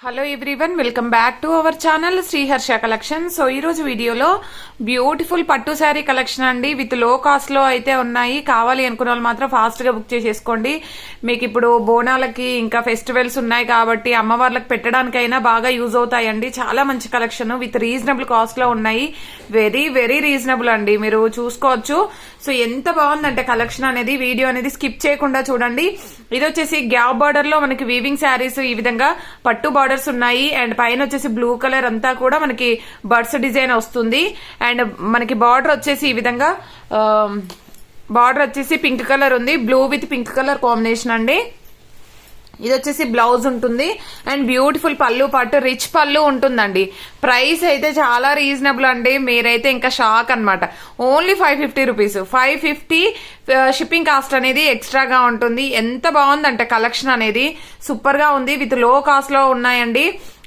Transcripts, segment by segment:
Hello everyone, welcome back to our channel Sriharsha collection. So ఈ రోజు వీడియోలో బ్యూటిఫుల్ పట్టు శారీ కలెక్షన్ అండి, విత్ లో కాస్ట్ లో అయితే ఉన్నాయి. కావాలి అనుకున్న వాళ్ళు మాత్రం ఫాస్ట్ గా బుక్ చేసేసుకోండి. మీకు ఇప్పుడు బోనాలకి ఇంకా ఫెస్టివల్స్ ఉన్నాయి కాబట్టి అమ్మవార్లకు పెట్టడానికైనా బాగా యూజ్ అవుతాయండి. చాలా మంచి కలెక్షన్ విత్ రీజనబుల్ కాస్ట్ లో ఉన్నాయి. వెరీ వెరీ రీజనబుల్ అండి, మీరు చూసుకోవచ్చు. సో ఎంత బాగుందంటే కలెక్షన్ అనేది, వీడియో అనేది స్కిప్ చేయకుండా చూడండి. ఇది వచ్చేసి గ్యాప్ బార్డర్ లో మనకి వీవింగ్ శారీస్ ఈ విధంగా పట్టు బార్డర్స్ ఉన్నాయి. అండ్ పైన వచ్చేసి బ్లూ కలర్ అంతా కూడా మనకి బర్డ్స్ డిజైన్ వస్తుంది. అండ్ మనకి బార్డర్ వచ్చేసి ఈ విధంగా బార్డర్ వచ్చేసి పింక్ కలర్ ఉంది, blue with pink colour combination అండి. ఇది వచ్చేసి బ్లౌజ్ ఉంటుంది అండ్ బ్యూటిఫుల్ పళ్ళు పాటు రిచ్ పళ్ళు ఉంటుందండి. ప్రైస్ అయితే చాలా రీజనబుల్ అండి, మీరైతే ఇంకా షాక్ అనమాట. ఓన్లీ 550 రూపీస్, 550 షిప్పింగ్ కాస్ట్ అనేది ఎక్స్ట్రాగా ఉంటుంది. ఎంత బాగుందంటే కలెక్షన్ అనేది సూపర్ గా ఉంది, విత్ లో కాస్ట్ లో ఉన్నాయండి.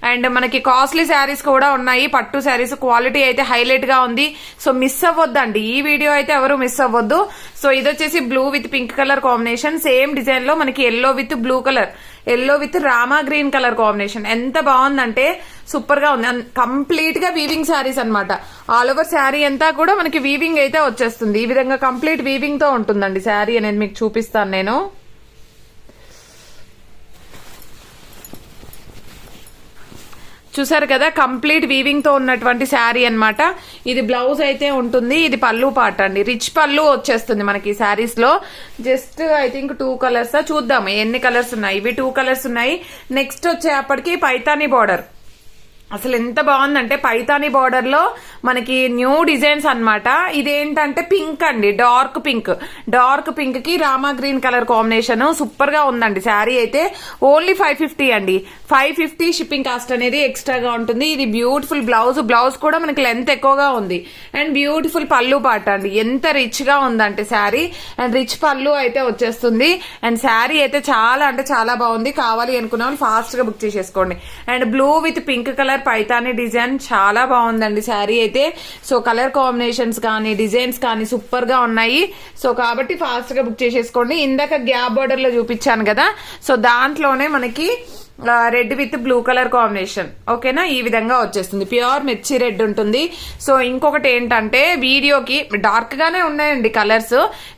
అండ్ మనకి కాస్ట్లీ శారీస్ కూడా ఉన్నాయి, పట్టు శారీస్. క్వాలిటీ అయితే హైలైట్ గా ఉంది. సో మిస్ అవ్వద్దండి, ఈ వీడియో అయితే ఎవరు మిస్ అవ్వద్దు. సో ఇది వచ్చేసి blue with pink colour combination, same design లో మనకి yellow with blue colour, yellow with Rama green colour combination. ఎంత బాగుందంటే సూపర్ గా ఉంది. కంప్లీట్ గా వీవింగ్ శారీస్ అనమాట. ఆల్ ఓవర్ శారీ అంతా కూడా మనకి వీవింగ్ అయితే వచ్చేస్తుంది. ఈ విధంగా కంప్లీట్ వీవింగ్ తో ఉంటుందండి శారీ అనేది. మీకు చూపిస్తాను నేను. చూసారు కదా, కంప్లీట్ వీవింగ్ తో ఉన్నటువంటి శారీ అన్నమాట. ఇది బ్లౌజ్ అయితే ఉంటుంది, ఇది పళ్ళు పాట అండి. రిచ్ పళ్ళు వచ్చేస్తుంది మనకి ఈ శారీస్ లో. జస్ట్ ఐ థింక్ 2 కలర్స్ చూద్దాం ఎన్ని కలర్స్ ఉన్నాయి. ఇవి 2 కలర్స్ ఉన్నాయి. నెక్స్ట్ వచ్చేప్పటికి పైతానీ బార్డర్. అసలు ఎంత బాగుందంటే పైతానీ బార్డర్ లో మనకి న్యూ డిజైన్స్ అన్నమాట. ఇదేంటంటే పింక్ అండి, డార్క్ పింక్. డార్క్ పింక్ కి Rama green colour combination super గా ఉందండి. శారీ అయితే ఓన్లీ 550 అండి. 550 షిప్పింగ్ కాస్ట్ అనేది ఎక్స్ట్రాగా ఉంటుంది. ఇది బ్యూటిఫుల్ బ్లౌజ్. బ్లౌజ్ కూడా మనకి లెంత్ ఎక్కువగా ఉంది. అండ్ బ్యూటిఫుల్ పళ్ళు పాట అండి, ఎంత రిచ్ గా ఉందంటే శారీ. అండ్ రిచ్ పళ్ళు అయితే వచ్చేస్తుంది. అండ్ శారీ అయితే చాలా అంటే చాలా బాగుంది. కావాలి అనుకున్న వాళ్ళు ఫాస్ట్ గా బుక్ చేసేసుకోండి. And blue with pink colour Paithani design చాలా బాగుందండి శారీ అయితే. సో కలర్ కాంబినేషన్స్ కానీ డిజైన్స్ కానీ సూపర్ గా ఉన్నాయి. సో కాబట్టి ఫాస్ట్ గా బుక్ చేసేసుకోండి. ఇందాక గ్యాప్ బార్డర్ లో చూపించాను కదా, సో దాంట్లోనే మనకి red with blue colour combination. ఓకేనా, ఈ విధంగా వచ్చేస్తుంది. ప్యూర్ మిర్చి రెడ్ ఉంటుంది. సో ఇంకొకటి ఏంటంటే వీడియోకి డార్క్ గానే ఉన్నాయండి కలర్స్.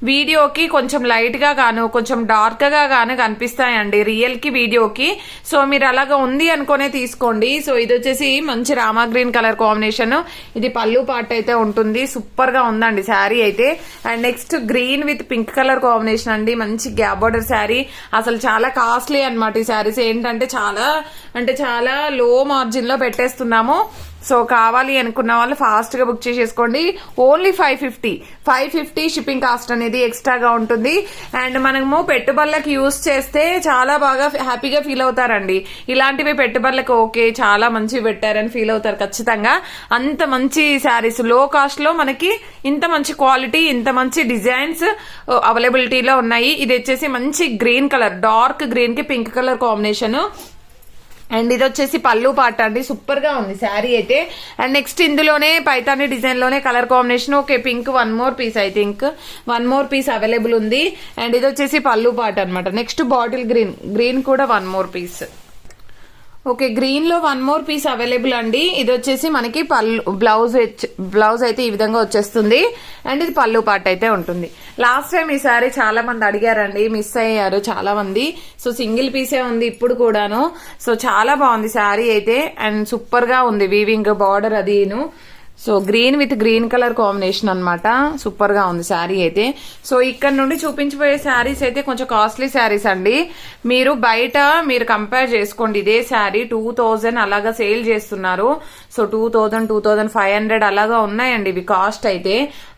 వీడియోకి కొంచెం లైట్ గా గాను కొంచెం డార్క్ గా గాను కనిపిస్తాయండి రియల్ కి వీడియోకి. సో మీరు అలాగా ఉంది అనుకునే తీసుకోండి. సో ఇది వచ్చేసి మంచి రామా గ్రీన్ కలర్ కాంబినేషన్. ఇది పళ్ళు పార్ట్ అయితే ఉంటుంది. సూపర్ గా ఉందండి శారీ అయితే. And next green with pink colour combination అండి. మంచి గ్యాప్ బార్డర్ శారీ. అసలు చాలా కాస్ట్లీ అనమాట ఈ శారీస్. ఏంటంటే చాలా లో మార్జిన్ లో పెట్టేస్తున్నాము. సో కావాలి అనుకున్న వాళ్ళు ఫాస్ట్ గా బుక్ చేసేసుకోండి. ఓన్లీ 550 షిప్పింగ్ కాస్ట్ అనేది ఎక్స్ట్రాగా ఉంటుంది. అండ్ మనము పెట్టుబడులకు యూజ్ చేస్తే చాలా బాగా హ్యాపీగా ఫీల్ అవుతారండి. ఇలాంటివి పెట్టుబడులకు ఓకే చాలా మంచి పెట్టారని ఫీల్ అవుతారు ఖచ్చితంగా. అంత మంచి శారీస్ లో కాస్ట్ లో మనకి ఇంత మంచి క్వాలిటీ, ఇంత మంచి డిజైన్స్ అవైలబిలిటీలో ఉన్నాయి. ఇది వచ్చేసి మంచి గ్రీన్ కలర్, డార్క్ గ్రీన్ కి పింక్ కలర్ కాంబినేషన్. అండ్ ఇది వచ్చేసి పళ్ళు పాట అండి. సూపర్ గా ఉంది శారీ అయితే. అండ్ నెక్స్ట్ ఇందులోనే పైతానీ డిజైన్ లోనే colour combination. Okay, pink one more piece, I think one more piece available ఉంది. అండ్ ఇది వచ్చేసి పళ్ళు పాట అనమాట. నెక్స్ట్ బాటిల్ గ్రీన్, గ్రీన్ కూడా one more piece. Okay, green లో వన్ మోర్ పీస్ అవైలబుల్ అండి. ఇది వచ్చేసి మనకి పళ్ళు బ్లౌజ్ అయితే ఈ విధంగా వచ్చేస్తుంది. అండ్ ఇది పళ్ళు పాట అయితే ఉంటుంది. లాస్ట్ టైం ఈ సారీ చాలా మంది అడిగారండి, మిస్ అయ్యారు చాలా మంది. సో సింగిల్ పీసే ఉంది ఇప్పుడు కూడాను. సో చాలా బాగుంది శారీ అయితే. అండ్ సూపర్ గా ఉంది వీవింగ్ బార్డర్ అదిను. So green with green colour combination అనమాట. సూపర్ గా ఉంది శారీ అయితే. సో ఇక్కడ నుండి చూపించబోయే శారీస్ అయితే కొంచెం కాస్ట్లీ శారీస్ అండి. మీరు బయట కంపేర్ చేసుకోండి. ఇదే శారీ 2000 అలాగా సేల్ చేస్తున్నారు. సో 2000, 2500 అలాగా ఉన్నాయండి ఇవి కాస్ట్ అయితే.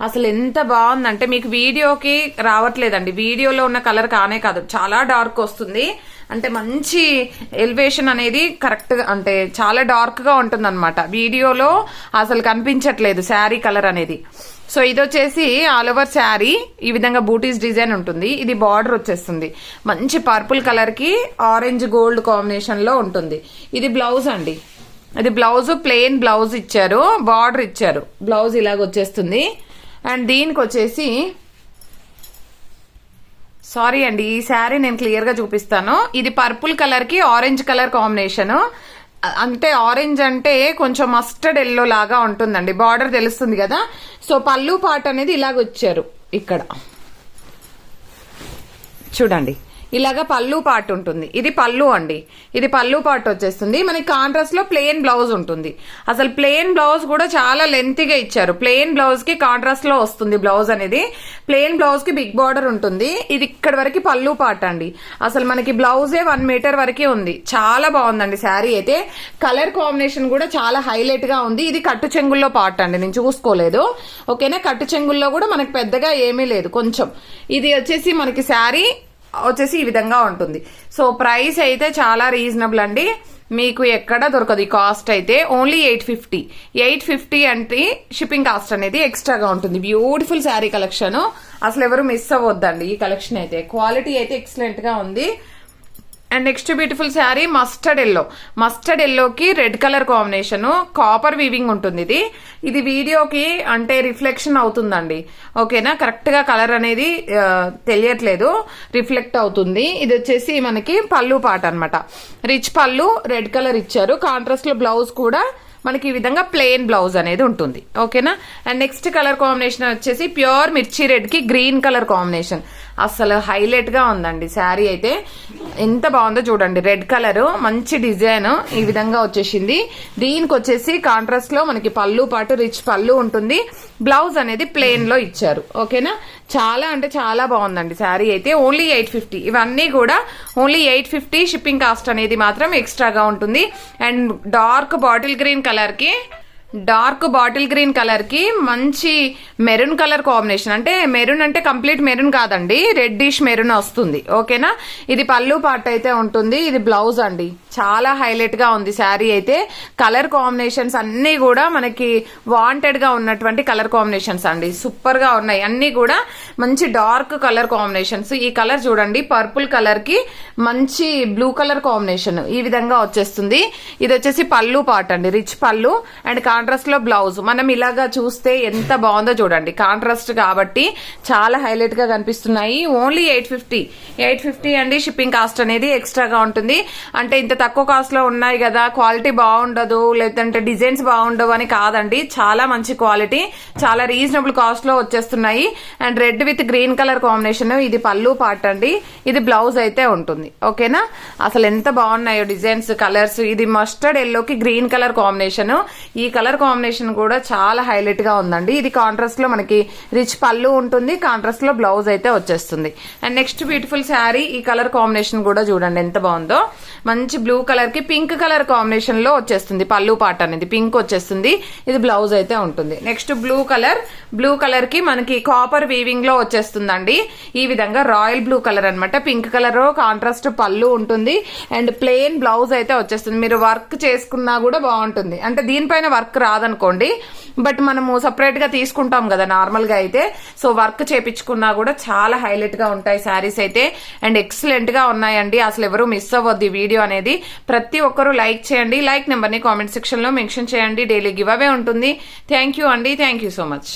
అసలు ఎంత బాగుందంటే మీకు వీడియోకి రావట్లేదండి. వీడియోలో ఉన్న కలర్ కానే కాదు, చాలా డార్క్ వస్తుంది. అంటే మంచి ఎలివేషన్ అనేది కరెక్ట్ గా, అంటే చాలా డార్క్ గా ఉంటుంది అనమాట. వీడియోలో అసలు కనిపించట్లేదు శారీ కలర్ అనేది. సో ఇది వచ్చేసి ఆల్ ఓవర్ శారీ ఈ విధంగా బూటీస్ డిజైన్ ఉంటుంది. ఇది బార్డర్ వచ్చేస్తుంది మంచి పర్పుల్ కలర్ కి ఆరెంజ్ గోల్డ్ కాంబినేషన్ లో ఉంటుంది. ఇది బ్లౌజ్ అండి. ఇది బ్లౌజ్ ప్లెయిన్ బ్లౌజ్ ఇచ్చారు, బార్డర్ ఇచ్చారు. బ్లౌజ్ ఇలాగ వచ్చేస్తుంది. అండ్ దీనికి వచ్చేసి సారీ అండి, ఈ శారీ నేను క్లియర్ గా చూపిస్తాను. ఇది పర్పుల్ కలర్ కి ఆరెంజ్ కలర్ కాంబినేషన్. అంటే ఆరెంజ్ అంటే కొంచెం మస్టర్డ్ ఎల్లో లాగా ఉంటుందండి. బార్డర్ తెలుస్తుంది కదా. సో పళ్ళు పాట అనేది ఇలాగ వచ్చారు. ఇక్కడ చూడండి, ఇలాగా పళ్ళు పార్ట్ ఉంటుంది. ఇది పళ్ళు అండి, ఇది పళ్ళు పార్ట్ వచ్చేస్తుంది. మనకి కాంట్రాస్ట్ లో ప్లెయిన్ బ్లౌజ్ ఉంటుంది. అసలు ప్లెయిన్ బ్లౌజ్ కూడా చాలా లెంతీగా ఇచ్చారు. ప్లెయిన్ బ్లౌజ్ కి కాంట్రాస్ట్ లో వస్తుంది బ్లౌజ్ అనేది. ప్లెయిన్ బ్లౌజ్ కి బిగ్ బార్డర్ ఉంటుంది. ఇది ఇక్కడ వరకు పళ్ళు పార్ట్ అండి. అసలు మనకి బ్లౌజే 1 మీటర్ వరకే ఉంది. చాలా బాగుందండి శారీ అయితే. కలర్ కాంబినేషన్ కూడా చాలా హైలైట్ గా ఉంది. ఇది కట్టు చెంగుల్లో పార్ట్ అండి, నేను చూసుకోలేదు. ఓకేనా, కట్టు చెంగుల్లో కూడా మనకి పెద్దగా ఏమీ లేదు కొంచెం. ఇది వచ్చేసి మనకి శారీ వచ్చేసి ఈ విధంగా ఉంటుంది. సో ప్రైస్ అయితే చాలా రీజనబుల్ అండి, మీకు ఎక్కడ దొరకదు. ఈ కాస్ట్ అయితే ఓన్లీ 850 అంటే షిప్పింగ్ కాస్ట్ అనేది ఎక్స్ట్రాగా ఉంటుంది. బ్యూటిఫుల్ శారీ కలెక్షన్, అసలు ఎవరు మిస్ అవ్వద్దండి. ఈ కలెక్షన్ అయితే క్వాలిటీ అయితే ఎక్సలెంట్ గా ఉంది. And next beautiful sari mustard ఎల్లోకి red colour combination, copper weaving ఉంటుంది. ఇది వీడియోకి అంటే రిఫ్లెక్షన్ అవుతుందండి. ఓకేనా, కరెక్ట్ గా కలర్ అనేది తెలియట్లేదు, రిఫ్లెక్ట్ అవుతుంది. ఇది వచ్చేసి మనకి పళ్ళు పాట అన్నమాట. రిచ్ పళ్ళు, రెడ్ కలర్ ఇచ్చారు. కాంట్రాస్ట్ లో బ్లౌజ్ కూడా మనకి ఈ విధంగా ప్లెయిన్ బ్లౌజ్ అనేది ఉంటుంది. ఓకేనా, అండ్ నెక్స్ట్ కలర్ కాంబినేషన్ వచ్చేసి ప్యూర్ మిర్చి రెడ్ కి గ్రీన్ కలర్ కాంబినేషన్. అసలు హైలైట్ గా ఉందండి శారీ అయితే. ఎంత బాగుందో చూడండి. రెడ్ కలర్ మంచి డిజైన్ ఈ విధంగా వచ్చేసింది. దీనికి వచ్చేసి కాంట్రాస్ట్ లో మనకి పళ్ళు పాటు రిచ్ పళ్ళు ఉంటుంది. బ్లౌజ్ అనేది ప్లెయిన్ లో ఇచ్చారు. ఓకేనా, చాలా అంటే చాలా బాగుందండి శారీ అయితే. ఓన్లీ 850. ఇవన్నీ కూడా ఓన్లీ 850. షిప్పింగ్ కాస్ట్ అనేది మాత్రం ఎక్స్ట్రాగా ఉంటుంది. And dark bottle green colour కి మంచి మెరూన్ కలర్ కాంబినేషన్. అంటే మెరూన్ అంటే కంప్లీట్ మెరూన్ కాదండి, రెడ్డిష్ మెరూన్ వస్తుంది. ఓకేనా, ఇది పళ్ళు పార్ట్ అయితే ఉంటుంది. ఇది బ్లౌజ్ అండి. చాలా హైలైట్ గా ఉంది శారీ అయితే. కలర్ కాంబినేషన్స్ అన్ని కూడా మనకి వాంటెడ్ గా ఉన్నటువంటి కలర్ కాంబినేషన్స్ అండి. సూపర్ గా ఉన్నాయి అన్ని కూడా. మంచి డార్క్ కలర్ కాంబినేషన్స్. ఈ కలర్ చూడండి, పర్పుల్ కలర్ కి మంచి బ్లూ కలర్ కాంబినేషన్ ఈ విధంగా వచ్చేస్తుంది. ఇది వచ్చేసి పళ్ళు పార్ట్ అండి, రిచ్ పళ్ళు. అండ్ కాంట్రాస్ట్ లో బ్లౌజ్. మనం ఇలాగా చూస్తే ఎంత బాగుందో చూడండి, కాంట్రాస్ట్ కాబట్టి చాలా హైలైట్ గా కనిపిస్తున్నాయి. ఓన్లీ 850 అండి. షిప్పింగ్ కాస్ట్ అనేది ఎక్స్ట్రాగా ఉంటుంది. అంటే ఇంత తక్కువ కాస్ట్ లో ఉన్నాయి కదా, క్వాలిటీ బాగుండదు లేదంటే డిజైన్స్ బాగుండవు అని కాదండి. చాలా మంచి క్వాలిటీ, చాలా రీజనబుల్ కాస్ట్ లో వచ్చేస్తున్నాయి. And red with green colour combination. ఇది పళ్ళు పార్ట్ అండి, ఇది బ్లౌజ్ అయితే ఉంటుంది. ఓకేనా, అసలు ఎంత బాగున్నాయో డిజైన్స్, కలర్స్. ఇది మస్టర్డ్ ఎల్లోకి గ్రీన్ కలర్ కాంబినేషన్. ఈ కలర్ కాంబినేషన్ కూడా చాలా హైలైట్ గా ఉందండి. ఇది కాంట్రాస్ట్ లో మనకి రిచ్ పళ్ళు ఉంటుంది, కాంట్రాస్ట్ లో బ్లౌజ్ అయితే వచ్చేస్తుంది. And next beautiful sari. ఈ కలర్ కాంబినేషన్ కూడా చూడండి ఎంత బాగుందో. మంచి బ్లూ కలర్ కి పింక్ కలర్ కాంబినేషన్ లో వచ్చేస్తుంది. పళ్ళు పాట అనేది పింక్ వచ్చేస్తుంది. ఇది బ్లౌజ్ అయితే ఉంటుంది. నెక్స్ట్ బ్లూ కలర్ కి మనకి కాపర్ వీవింగ్ లో వచ్చేస్తుందండి. ఈ విధంగా రాయల్ బ్లూ కలర్ అనమాట. పింక్ కలర్ కాంట్రాస్ట్ పళ్ళు ఉంటుంది. అండ్ ప్లెయిన్ బ్లౌజ్ అయితే వచ్చేస్తుంది. మీరు వర్క్ చేసుకున్నా కూడా బాగుంటుంది. అంటే దీనిపైన వర్క్ రాదనుకోండి, బట్ మనము సపరేట్ గా తీసుకుంటాం కదా నార్మల్ గా అయితే. సో వర్క్ చేపించుకున్నా కూడా చాలా హైలైట్ గా ఉంటాయి శారీస్ అయితే. అండ్ ఎక్సలెంట్ గా ఉన్నాయండి. అసలు ఎవరు మిస్ అవ్వద్దు ఈ వీడియో అనేది. ప్రతి ఒక్కరు లైక్ చేయండి. లైక్ నెంబర్ ని కామెంట్ సెక్షన్ లో మెన్షన్ చేయండి. డైలీ గివ్ అవే ఉంటుంది. థ్యాంక్ యూ అండి, థ్యాంక్ యూ సో మచ్.